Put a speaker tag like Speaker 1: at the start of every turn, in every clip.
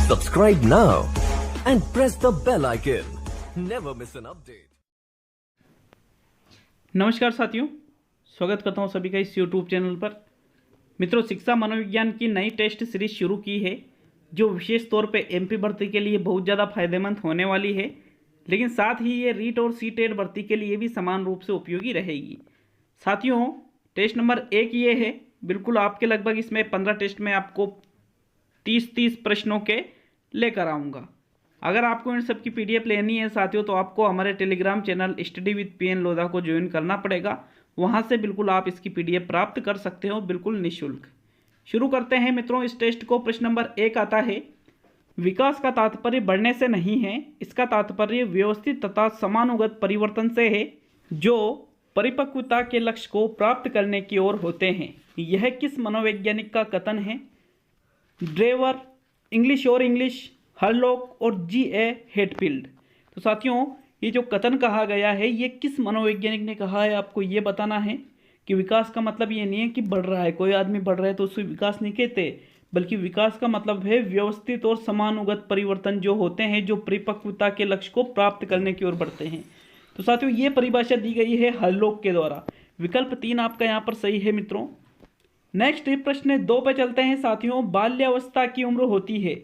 Speaker 1: Subscribe now and press the bell icon. Never miss an update.
Speaker 2: नमस्कार साथियों, स्वागत करता हूं सभी का इस YouTube चैनल पर। मित्रों, शिक्षा मनोविज्ञान की नई टेस्ट सीरीज शुरू की है जो विशेष तौर पे एमपी भर्ती के लिए बहुत ज़्यादा फायदेमंद होने वाली है, लेकिन साथ ही ये रीट और सीटेट भर्ती के लिए भी समान रूप से उपयोगी रहेगी। साथियों, टेस्ट नंबर 1 ये है, बिल्कुल आपके लगभग इसमें 15 टेस्ट में आपको 30 प्रश्नों के लेकर आऊँगा। अगर आपको इन सब की पीडीएफ लेनी है साथियों, तो आपको हमारे Telegram channel study with PN Lodha को ज्वाइन करना पड़ेगा। वहां से बिल्कुल आप इसकी पीडीएफ प्राप्त कर सकते हो, बिल्कुल निःशुल्क। शुरू करते हैं मित्रों इस टेस्ट को। प्रश्न नंबर 1 आता है, विकास का तात्पर्य बढ़ने से नहीं है, इसका तात्पर्य व्यवस्थित तथा समानुगत परिवर्तन से है जो परिपक्वता के लक्ष्य को प्राप्त करने की ओर होते हैं। यह किस मनोवैज्ञानिक का कथन है? ड्रेवर, इंग्लिश, हरलॉक और G.A. हेटफील्ड। तो साथियों, ये जो कथन कहा गया है ये किस मनोवैज्ञानिक ने कहा है, आपको ये बताना है कि विकास का मतलब ये नहीं है कि बढ़ रहा है, कोई आदमी बढ़ रहा है तो उसको विकास नहीं कहते, बल्कि विकास का मतलब है व्यवस्थित और समानुगत परिवर्तन जो होते हैं जो परिपक्वता के लक्ष्य को प्राप्त करने की ओर बढ़ते हैं। तो साथियों, ये परिभाषा दी गई है हरलॉक के द्वारा। विकल्प 3 आपका यहाँ पर सही है मित्रों। नेक्स्ट प्रश्न 2 पे चलते हैं साथियों। बाल्यावस्था की उम्र होती है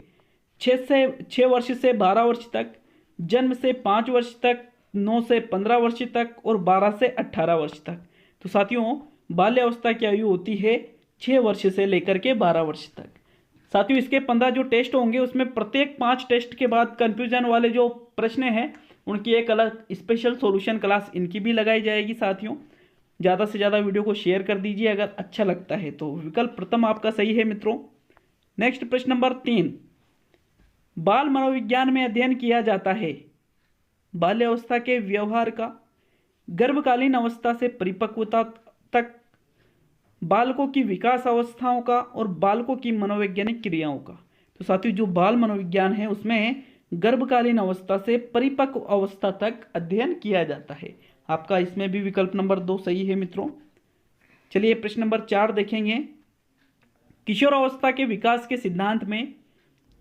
Speaker 2: 6 वर्ष से 12 वर्ष तक, जन्म से 5 वर्ष तक, 9 से 15 वर्ष तक और 12 से 18 वर्ष तक। तो साथियों, बाल्यावस्था की आयु होती है 6 वर्ष से लेकर के 12 वर्ष तक। साथियों, इसके 15 जो टेस्ट होंगे उसमें प्रत्येक 5 टेस्ट के बाद कंफ्यूजन वाले जो प्रश्न हैं उनकी एक अलग स्पेशल सॉल्यूशन क्लास इनकी भी लगाई जाएगी। साथियों, ज़्यादा से ज़्यादा वीडियो को शेयर कर दीजिए अगर अच्छा लगता है तो। विकल्प प्रथम आपका सही है मित्रों। नेक्स्ट प्रश्न नंबर 3, बाल मनोविज्ञान में अध्ययन किया जाता है बाल्यावस्था के व्यवहार का, गर्भकालीन अवस्था से परिपक्वता तक, बालकों की विकास अवस्थाओं का और बालकों की मनोवैज्ञानिक क्रियाओं का। तो साथियों, जो बाल मनोविज्ञान है उसमें गर्भकालीन अवस्था से परिपक्व अवस्था तक अध्ययन किया जाता है। आपका इसमें भी विकल्प नंबर 2 सही है मित्रों। चलिए प्रश्न नंबर 4 देखेंगे। किशोरावस्था के विकास के सिद्धांत में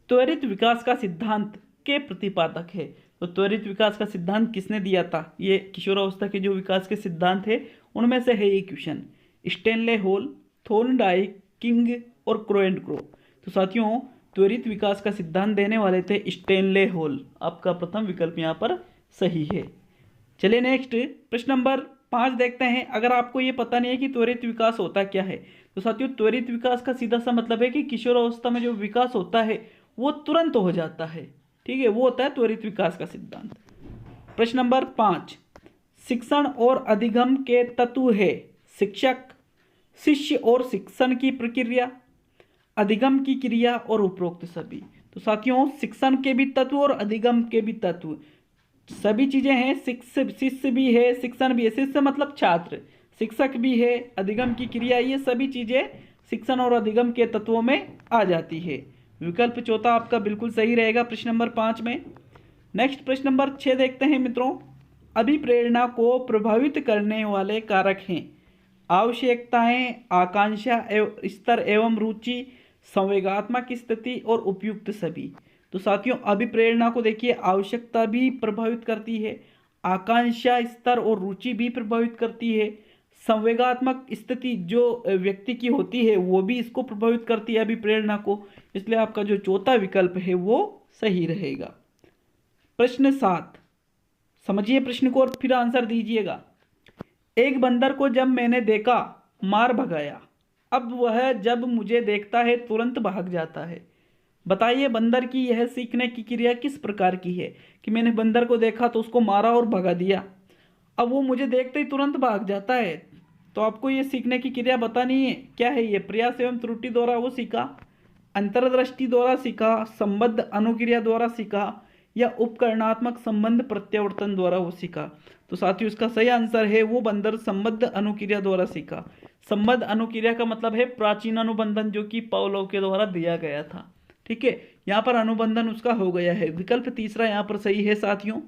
Speaker 2: त्वरित विकास का सिद्धांत के प्रतिपादक है। तो त्वरित विकास का सिद्धांत किसने दिया था? ये किशोरावस्था के जो विकास के सिद्धांत है उनमें से है ये क्वेश्चन। स्टेनले होल, थोर्नडाइक, किंग और क्रोएंडक्रो। तो साथियों, त्वरित विकास का सिद्धांत देने वाले थे स्टेनले होल। आपका प्रथम विकल्प यहाँ पर सही है। चलिए नेक्स्ट प्रश्न नंबर 5 देखते हैं। अगर आपको ये पता नहीं है कि त्वरित विकास होता क्या है, तो साथियों, त्वरित विकास का सीधा सा मतलब है कि किशोरावस्था में जो विकास होता है वो तुरंत हो जाता है। ठीक है, वो होता है त्वरित विकास का सिद्धांत। प्रश्न नंबर 5, शिक्षण और अधिगम के तत्व है शिक्षक, शिष्य और शिक्षण की प्रक्रिया, अधिगम की क्रिया और उपरोक्त सभी। तो साथियों, शिक्षण के भी तत्व और अधिगम के भी तत्व सभी चीजें हैं। शिष्य भी है, शिक्षण भी है। शिष्य मतलब छात्र, शिक्षक भी है, अधिगम की क्रिया, ये सभी चीजें शिक्षण और अधिगम के तत्वों में आ जाती है। विकल्प चौथा आपका बिल्कुल सही रहेगा प्रश्न नंबर 5 में। नेक्स्ट प्रश्न नंबर 6 देखते हैं मित्रों। अभिप्रेरणा को प्रभावित करने वाले कारक हैं आवश्यकताएं, आकांक्षा स्तर एवं रुचि, संवेगात्मक स्थिति और उपयुक्त सभी। तो साथियों, अभिप्रेरणा को देखिए, आवश्यकता भी प्रभावित करती है, आकांक्षा स्तर और रुचि भी प्रभावित करती है, संवेगात्मक स्थिति जो व्यक्ति की होती है वो भी इसको प्रभावित करती है अभिप्रेरणा को। इसलिए आपका जो चौथा विकल्प है वो सही रहेगा। प्रश्न 7, समझिए प्रश्न को और फिर आंसर दीजिएगा। एक बंदर को जब मैंने देखा मार भगाया, अब वह जब मुझे देखता है तुरंत भाग जाता है। बताइए बंदर की यह सीखने की क्रिया किस प्रकार की है कि मैंने बंदर को देखा तो उसको मारा और भगा दिया, अब वो मुझे देखते ही तुरंत भाग जाता है। तो आपको ये सीखने की क्रिया बतानी है क्या है। ये प्रयास एवं त्रुटि द्वारा वो सीखा, अंतर्दृष्टि द्वारा सीखा, संबद्ध अनुक्रिया द्वारा सीखा या उपकरणात्मक संबंध प्रत्यावर्तन द्वारा वो सीखा। तो साथियों, इसका सही आंसर है वो बंदर संबद्ध अनुक्रिया द्वारा सीखा। संबद्ध अनुक्रिया का मतलब है प्राचीन अनुबंधन जो कि पावलोव के द्वारा दिया गया था। ठीक है, यहाँ पर अनुबंधन उसका हो गया है। विकल्प तीसरा यहाँ पर सही है साथियों।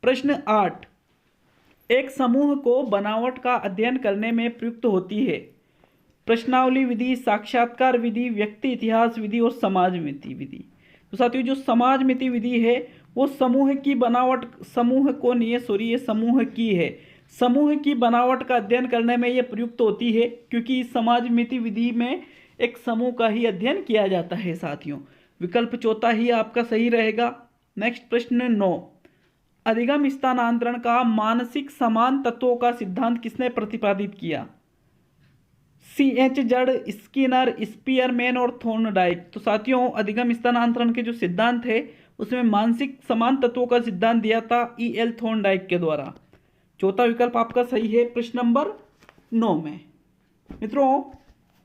Speaker 2: प्रश्न 8, एक समूह को बनावट का अध्ययन करने में प्रयुक्त होती है प्रश्नावली विधि, साक्षात्कार विधि, व्यक्ति इतिहास विधि और समाज विधि। तो साथियों जो समाजमिति विधि है वो समूह की बनावट, समूह को नहीं है सॉरी, ये समूह की है, समूह की बनावट का अध्ययन करने में ये प्रयुक्त होती है, क्योंकि इस समाजमिति विधि में एक समूह का ही अध्ययन किया जाता है साथियों। विकल्प चौथा ही आपका सही रहेगा। नेक्स्ट प्रश्न 9, अधिगम स्थानांतरण का मानसिक समान तत्वों का सिद्धांत किसने प्रतिपादित किया? CH जड़, स्किनर, स्पीयरमैन और थॉर्नडाइक। तो साथियों अधिगम स्थानांतरण के जो सिद्धांत है उसमें मानसिक समान तत्वों का सिद्धांत दिया था EL थॉर्नडाइक के द्वारा। चौथा विकल्प आपका सही है प्रश्न नंबर 9 में। मित्रों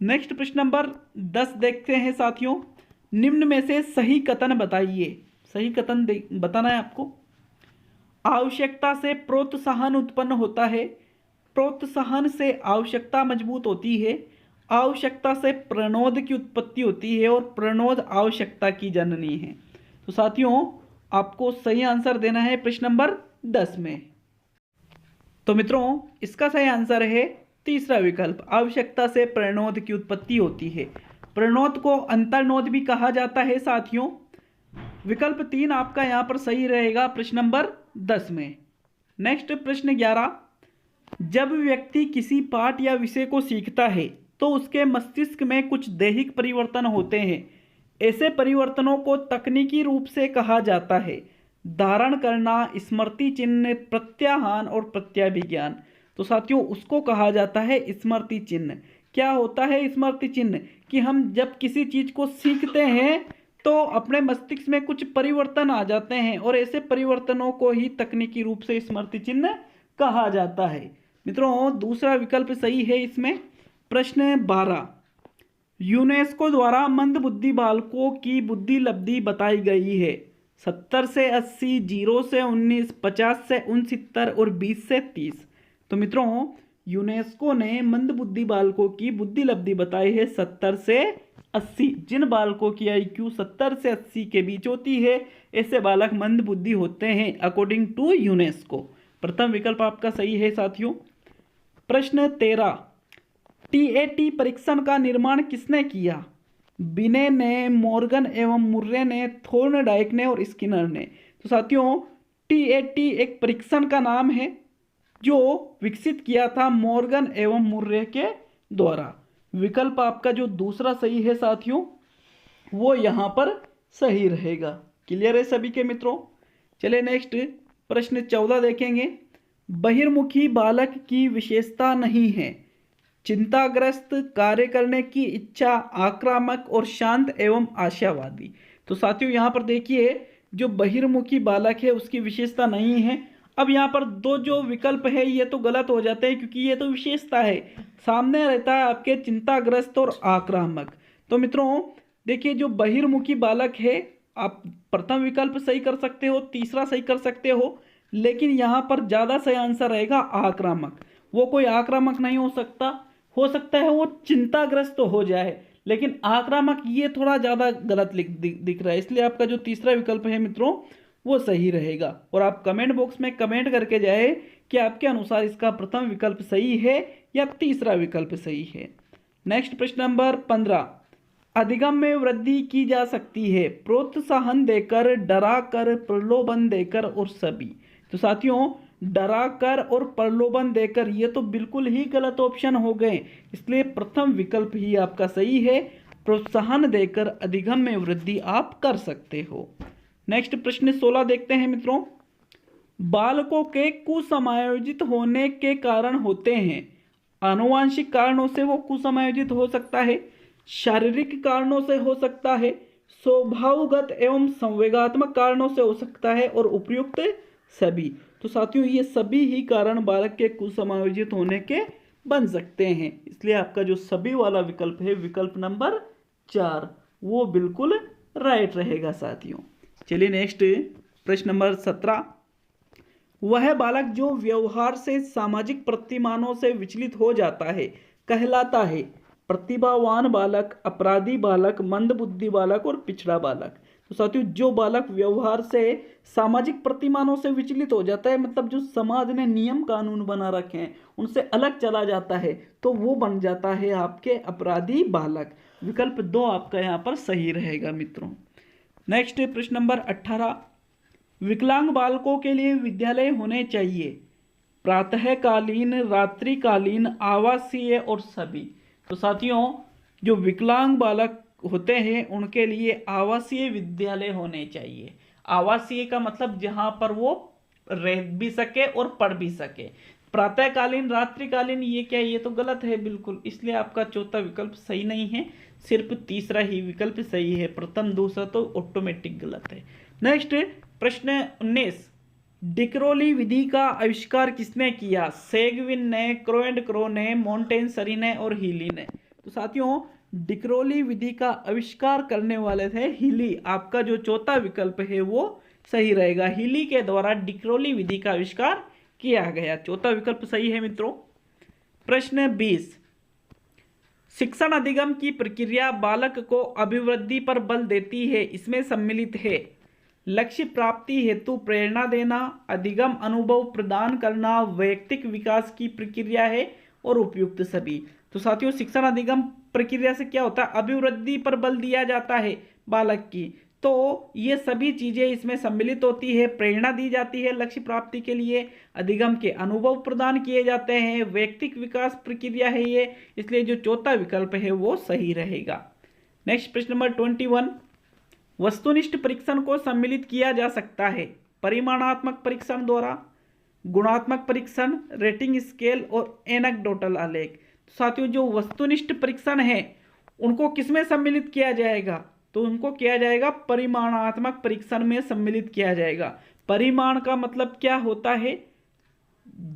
Speaker 2: नेक्स्ट प्रश्न नंबर 10 देखते हैं साथियों। निम्न में से सही कथन बताइए, सही कथन बताना है आपको। आवश्यकता से प्रोत्साहन उत्पन्न होता है, प्रोत्साहन से आवश्यकता मजबूत होती है, आवश्यकता से प्रणोद की उत्पत्ति होती है और प्रणोद आवश्यकता की जननी है। तो साथियों आपको सही आंसर देना है प्रश्न नंबर 10 में। तो मित्रों इसका सही आंसर है तीसरा विकल्प, आवश्यकता से प्रणोद की उत्पत्ति होती है। प्रणोद को अंतर्नोद भी कहा जाता है साथियों। विकल्प 3 आपका यहाँ पर सही रहेगा प्रश्न नंबर 10 में। नेक्स्ट प्रश्न 11, जब व्यक्ति किसी पाठ या विषय को सीखता है तो उसके मस्तिष्क में कुछ दैहिक परिवर्तन होते हैं। ऐसे परिवर्तनों को तकनीकी रूप से कहा जाता है धारण करना, स्मृति चिन्ह, प्रत्याहान और प्रत्याभिज्ञान। तो साथियों उसको कहा जाता है स्मृति चिन्ह। क्या होता है स्मृति चिन्ह? कि हम जब किसी चीज को सीखते हैं तो अपने मस्तिष्क में कुछ परिवर्तन आ जाते हैं और ऐसे परिवर्तनों को ही तकनीकी रूप से स्मृति चिन्ह कहा जाता है। मित्रों दूसरा विकल्प सही है इसमें। प्रश्न 12, यूनेस्को द्वारा मंद बुद्धि बालकों की बुद्धि लब्धि बताई गई है। 70 से 80, 0 से 19, 50 से 69 और 20 से 30। तो मित्रों यूनेस्को ने मंद बुद्धि बालकों की बुद्धि लब्धि बताई है 70 से 80। जिन बालकों की IQ 70 से 80 के बीच होती है ऐसे बालक मंद बुद्धि होते हैं अकॉर्डिंग टू यूनेस्को। प्रथम विकल्प आपका सही है साथियों। प्रश्न 13, TAT परीक्षण का निर्माण किसने किया? बिने ने, मॉर्गन एवं मुर्रे ने, थॉर्नडाइक ने और स्किनर ने। तो साथियों TAT एक परीक्षण का नाम है जो विकसित किया था मॉर्गन एवं मुर्रे के द्वारा। विकल्प आपका जो दूसरा सही है साथियों वो यहाँ पर सही रहेगा। क्लियर है सभी के मित्रों? चलिए नेक्स्ट प्रश्न 14 देखेंगे। बहिर्मुखी बालक की विशेषता नहीं है चिंताग्रस्त, कार्य करने की इच्छा, आक्रामक और शांत एवं आशावादी। तो साथियों यहाँ पर देखिए जो बहिर्मुखी बालक है उसकी विशेषता नहीं है। अब यहाँ पर दो जो विकल्प है ये तो गलत हो जाते हैं क्योंकि ये तो विशेषता है, सामने रहता है आपके चिंताग्रस्त और आक्रामक। तो मित्रों देखिए जो बहिर्मुखी बालक है आप प्रथम विकल्प सही कर सकते हो, तीसरा सही कर सकते हो, लेकिन यहाँ पर ज़्यादा सही आंसर रहेगा आक्रामक। वो कोई आक्रामक नहीं हो सकता है वो चिंताग्रस्त तो हो जाए, लेकिन आक्रामक ये थोड़ा ज़्यादा गलत दिख रहा है, इसलिए आपका जो तीसरा विकल्प है मित्रों वो सही रहेगा। और आप कमेंट बॉक्स में कमेंट करके जाए कि आपके अनुसार इसका प्रथम विकल्प सही है या तीसरा विकल्प सही है। नेक्स्ट प्रश्न नंबर 15, अधिगम में वृद्धि की जा सकती है प्रोत्साहन देकर, डराकर, प्रलोभन देकर और सभी। तो साथियों डराकर और प्रलोभन देकर ये तो बिल्कुल ही गलत ऑप्शन हो गए, इसलिए प्रथम विकल्प ही आपका सही है, प्रोत्साहन देकर अधिगम में वृद्धि आप कर सकते हो। नेक्स्ट प्रश्न 16 देखते हैं मित्रों। बालकों के कुसमायोजित होने के कारण होते हैं, आनुवांशिक कारणों से वो कुसमायोजित हो सकता है, शारीरिक कारणों से हो सकता है, स्वभावगत एवं संवेगात्मक कारणों से हो सकता है और उपयुक्त सभी। तो साथियों ये सभी ही कारण बालक के कुसमायोजित होने के बन सकते हैं, इसलिए आपका जो सभी वाला विकल्प है विकल्प नंबर 4 वो बिल्कुल राइट रहेगा साथियों। चलिए नेक्स्ट प्रश्न नंबर 17, वह बालक जो व्यवहार से सामाजिक प्रतिमानों से विचलित हो जाता है कहलाता है प्रतिभावान बालक, अपराधी बालक, मंदबुद्धि बालक और पिछड़ा बालक। तो साथियों जो बालक व्यवहार से सामाजिक प्रतिमानों से विचलित हो जाता है, मतलब जो समाज ने नियम कानून बना रखे हैं उनसे अलग चला जाता है, तो वो बन जाता है आपके अपराधी बालक। विकल्प 2 आपका यहाँ पर सही रहेगा मित्रों। नेक्स्ट प्रश्न नंबर 18, विकलांग बालकों के लिए विद्यालय होने चाहिए प्रातःकालीन, रात्रिकालीन, आवासीय और सभी। तो साथियों, जो विकलांग बालक होते हैं उनके लिए आवासीय विद्यालय होने चाहिए। आवासीय का मतलब जहां पर वो रह भी सके और पढ़ भी सके। प्रातःकालीन, रात्रिकालीन, ये क्या, ये तो गलत है बिल्कुल, इसलिए आपका चौथा विकल्प सही नहीं है, सिर्फ तीसरा ही विकल्प सही है। प्रथम दूसरा तो ऑटोमेटिक गलत है। नेक्स्ट प्रश्न 19, डिक्रोली विधि का आविष्कार किसने किया? सेगविन ने, क्रो ने, मोंटेसरी ने और हीली ने। तो साथियों, डिक्रोली विधि का आविष्कार करने वाले थे हीली। आपका जो चौथा विकल्प है वो सही रहेगा। हीली के द्वारा डिक्रोली विधि का आविष्कार किया गया, चौथा विकल्प सही है मित्रों। प्रश्न 20, शिक्षण अधिगम की प्रक्रिया बालक को अभिवृद्धि पर बल देती है, इसमें सम्मिलित है लक्ष्य प्राप्ति हेतु प्रेरणा देना, अधिगम अनुभव प्रदान करना, वैयक्तिक विकास की प्रक्रिया है और उपयुक्त सभी। तो साथियों, शिक्षण अधिगम प्रक्रिया से क्या होता है? अभिवृद्धि पर बल दिया जाता है बालक की, तो ये सभी चीजें इसमें सम्मिलित होती है। प्रेरणा दी जाती है लक्ष्य प्राप्ति के लिए, अधिगम के अनुभव प्रदान किए जाते हैं, वैयक्तिक विकास प्रक्रिया है ये, इसलिए जो चौथा विकल्प है वो सही रहेगा। नेक्स्ट प्रश्न नंबर 21, वस्तुनिष्ठ परीक्षण को सम्मिलित किया जा सकता है परिमाणात्मक परीक्षण द्वारा, गुणात्मक परीक्षण, रेटिंग स्केल और एनेक्डोटल आलेख। साथियों, जो वस्तुनिष्ठ परीक्षण है उनको किसमें सम्मिलित किया जाएगा? तो उनको किया जाएगा परिमाणात्मक परीक्षण में सम्मिलित किया जाएगा। परिमाण का मतलब क्या होता है?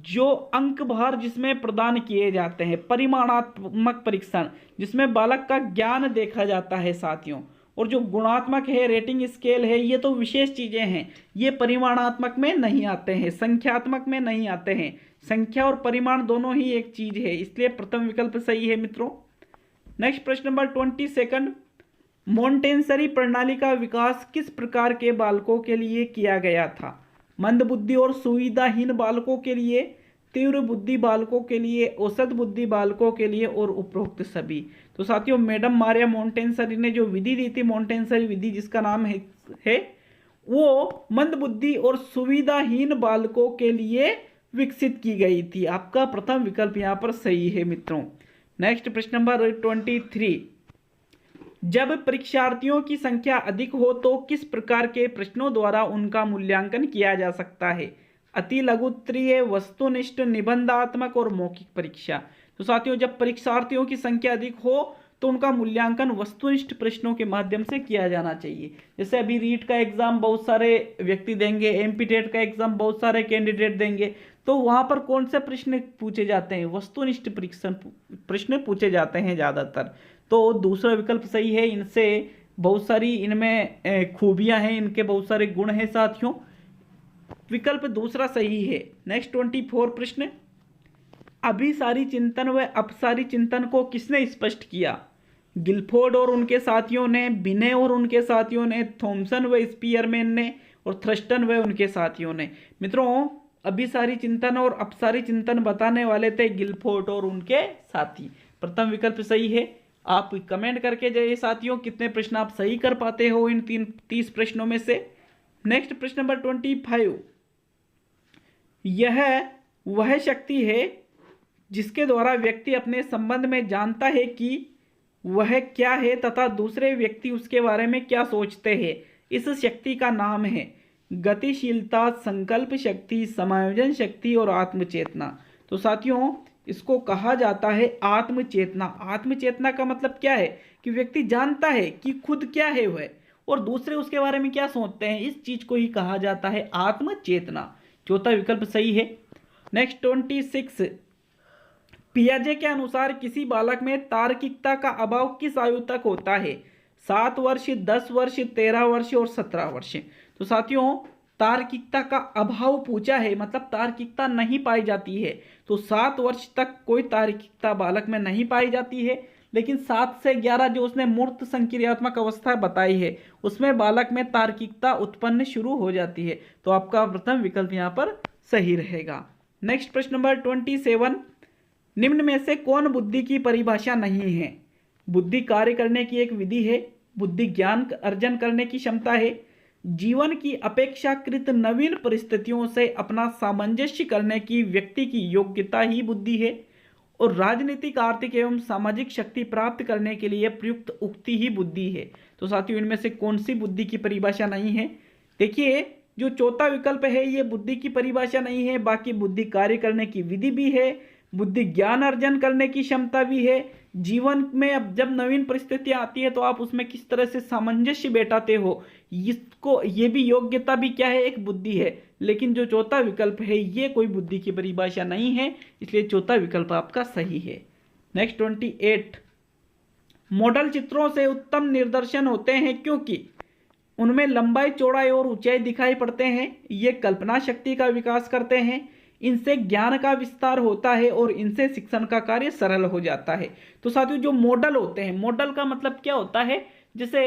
Speaker 2: जो अंक भार जिसमें प्रदान किए जाते हैं, परिमाणात्मक परीक्षण जिसमें बालक का ज्ञान देखा जाता है साथियों। और जो गुणात्मक है, रेटिंग स्केल है, ये तो विशेष चीजें हैं, ये परिमाणात्मक में नहीं आते हैं, संख्यात्मक में नहीं आते हैं। संख्या और परिमाण दोनों ही एक चीज है, इसलिए प्रथम विकल्प सही है मित्रों। नेक्स्ट प्रश्न नंबर 22, मोंटेसरी प्रणाली का विकास किस प्रकार के बालकों के लिए किया गया था? मंद बुद्धि और सुविधाहीन बालकों के लिए, तीव्र बुद्धि बालकों के लिए, औसत बुद्धि बालकों के लिए और उपरोक्त सभी। तो साथियों, मैडम मारिया मोंटेसरी ने जो विधि दी थी, मोंटेसरी विधि जिसका नाम है वो मंद बुद्धि और सुविधाहीन बालकों के लिए विकसित की गई थी। आपका प्रथम विकल्प यहाँ पर सही है मित्रों। नेक्स्ट प्रश्न नंबर 23, जब परीक्षार्थियों की संख्या अधिक हो तो किस प्रकार के प्रश्नों द्वारा उनका मूल्यांकन किया जा सकता है? अति लघु उत्तरीय, वस्तुनिष्ठ, निबंधात्मक और मौखिक परीक्षा। तो साथियों, जब परीक्षार्थियों की संख्या अधिक हो तो उनका मूल्यांकन वस्तुनिष्ठ प्रश्नों के माध्यम से किया जाना चाहिए। जैसे अभी रीट का एग्जाम बहुत सारे व्यक्ति देंगे, एमपी टेट का एग्जाम बहुत सारे कैंडिडेट देंगे, तो वहां पर कौन से प्रश्न पूछे जाते हैं? वस्तुनिष्ठ प्रश्न पूछे जाते हैं ज्यादातर। तो दूसरा विकल्प सही है, इनसे बहुत सारी इनमें खूबियां हैं, इनके बहुत सारे गुण हैं साथियों। विकल्प दूसरा सही है। नेक्स्ट 24 प्रश्न, अभिसारी चिंतन व अपसारी चिंतन को किसने स्पष्ट किया? गिलफोर्ड और उनके साथियों ने, बिने और उनके साथियों ने, थॉमसन व स्पीयरमैन ने और थ्रस्टन व उनके साथियों ने। मित्रों, अभिसारी चिंतन और अपसारी चिंतन बताने वाले थे गिलफोर्ड और उनके साथी। प्रथम विकल्प सही है। आप कमेंट करके जाइए साथियों, कितने प्रश्न आप सही कर पाते हो इन 30 प्रश्नों में से। नेक्स्ट प्रश्न नंबर 25, यह वह शक्ति है जिसके द्वारा व्यक्ति अपने संबंध में जानता है कि वह क्या है तथा दूसरे व्यक्ति उसके बारे में क्या सोचते हैं। इस शक्ति का नाम है गतिशीलता, संकल्प शक्ति, समायोजन शक्ति और आत्मचेतना। तो साथियों, इसको कहा जाता है आत्मचेतना। आत्मचेतना का मतलब क्या है? कि व्यक्ति जानता है कि खुद क्या है वह और दूसरे उसके बारे में क्या सोचते हैं, इस चीज को ही कहा जाता है आत्मचेतना। चौथा विकल्प सही है। नेक्स्ट 26, पियाजे के अनुसार किसी बालक में तार्किकता का अभाव किस आयु तक होता है? 7 वर्ष, 10 वर्ष, 13 वर्ष और 17 वर्ष। तो साथियों, तार्किकता का अभाव पूछा है, मतलब तार्किकता नहीं पाई जाती है। तो 7 वर्ष तक कोई तार्किकता बालक में नहीं पाई जाती है, लेकिन 7 से 11 जो उसने मूर्त संक्रियात्मक अवस्था बताई है उसमें बालक में तार्किकता उत्पन्न शुरू हो जाती है। तो आपका प्रथम विकल्प यहाँ पर सही रहेगा। नेक्स्ट प्रश्न नंबर 27, निम्न में से कौन बुद्धि की परिभाषा नहीं है? बुद्धि कार्य करने की एक विधि है, बुद्धि ज्ञान अर्जन करने की क्षमता है, जीवन की अपेक्षाकृत नवीन परिस्थितियों से अपना सामंजस्य करने की व्यक्ति की योग्यता ही बुद्धि है, और राजनीतिक, आर्थिक एवं सामाजिक शक्ति प्राप्त करने के लिए प्रयुक्त उक्ति ही बुद्धि है। तो साथियों, इनमें से कौन सी बुद्धि की परिभाषा नहीं है? देखिए, जो चौथा विकल्प है ये बुद्धि की परिभाषा नहीं है, बाकी बुद्धि कार्य करने की विधि भी है, बुद्धि ज्ञान अर्जन करने की क्षमता भी है। जीवन में अब जब नवीन परिस्थितियां आती है तो आप उसमें किस तरह से सामंजस्य बैठाते हो, इसको ये भी योग्यता भी क्या है, एक बुद्धि है। लेकिन जो चौथा विकल्प है ये कोई बुद्धि की परिभाषा नहीं है, इसलिए चौथा विकल्प आपका सही है। नेक्स्ट 28, मॉडल चित्रों से उत्तम निर्दर्शन होते हैं क्योंकि उनमें लंबाई, चौड़ाई और ऊंचाई दिखाई पड़ते हैं, ये कल्पना शक्ति का विकास करते हैं, इनसे ज्ञान का विस्तार होता है और इनसे शिक्षण का कार्य सरल हो जाता है। तो साथियों, जो मॉडल होते हैं, मॉडल का मतलब क्या होता है, जैसे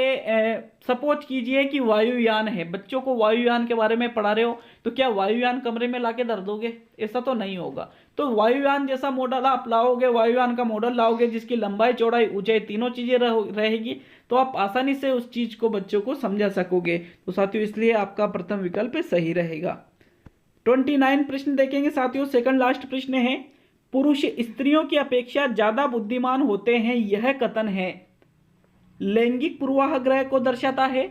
Speaker 2: सपोज कीजिए कि वायुयान है, बच्चों को वायुयान के बारे में पढ़ा रहे हो, तो क्या वायुयान कमरे में लाके धर दोगे? ऐसा तो नहीं होगा। तो वायुयान जैसा मॉडल आप लाओगे, वायुयान का मॉडल लाओगे जिसकी लंबाई, चौड़ाई, ऊंचाई तीनों चीजें रहेगी, तो आप आसानी से उस चीज को बच्चों को समझा सकोगे। तो साथियों, इसलिए आपका प्रथम विकल्प सही रहेगा। 29 प्रश्न देखेंगे साथियों, सेकंड लास्ट प्रश्न है, पुरुष स्त्रियों की अपेक्षा ज्यादा बुद्धिमान होते हैं, यह कथन है लैंगिक पूर्वाग्रह को दर्शाता है,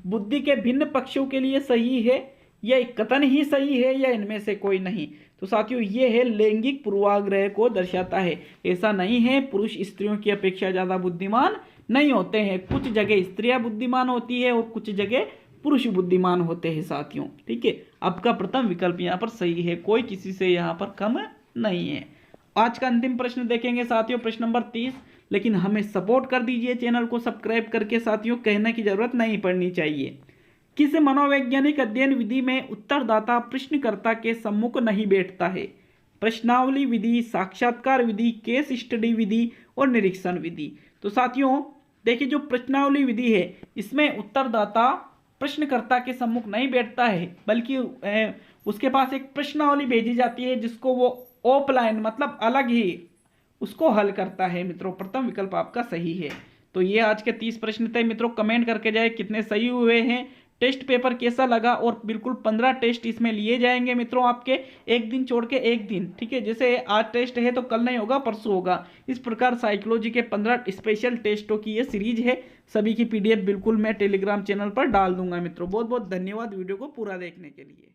Speaker 2: बुद्धि के भिन्न पक्षों के लिए सही है, यह कथन ही सही है, या इनमें से कोई नहीं? तो साथियों, ये है लैंगिक पूर्वाग्रह को दर्शाता है। ऐसा नहीं है पुरुष स्त्रियों की अपेक्षा ज्यादा बुद्धिमान नहीं होते हैं, कुछ जगह स्त्रियां बुद्धिमान होती है और कुछ जगह पुरुष बुद्धिमान होते हैं साथियों। ठीक है, आपका प्रथम विकल्प यहाँ पर सही है, कोई किसी से यहाँ पर कम नहीं है। आज का अंतिम प्रश्न देखेंगे साथियों, प्रश्न नंबर 30। लेकिन हमें सपोर्ट कर दीजिए चैनल को सब्सक्राइब करके साथियों, कहने की जरूरत नहीं पड़नी चाहिए। किस मनोवैज्ञानिक अध्ययन विधि में उत्तरदाता प्रश्नकर्ता के सम्मुख नहीं बैठता है? प्रश्नावली विधि, साक्षात्कार विधि, केस स्टडी विधि और निरीक्षण विधि। तो साथियों देखिए, जो प्रश्नावली विधि है इसमें उत्तरदाता प्रश्नकर्ता के सम्मुख नहीं बैठता है, बल्कि उसके पास एक प्रश्नावली भेजी जाती है जिसको वो ऑफलाइन मतलब अलग ही उसको हल करता है। मित्रों, प्रथम विकल्प आपका सही है। तो ये आज के 30 प्रश्न थे मित्रों, कमेंट करके जाए कितने सही हुए हैं, टेस्ट पेपर कैसा लगा, और बिल्कुल 15 टेस्ट इसमें लिए जाएंगे मित्रों आपके, एक दिन छोड़ के एक दिन। ठीक है, जैसे आज टेस्ट है तो कल नहीं होगा, परसों होगा। इस प्रकार साइकोलॉजी के 15 स्पेशल टेस्टों की ये सीरीज है, सभी की PDF बिल्कुल मैं टेलीग्राम चैनल पर डाल दूंगा मित्रों। बहुत बहुत धन्यवाद वीडियो को पूरा देखने के लिए।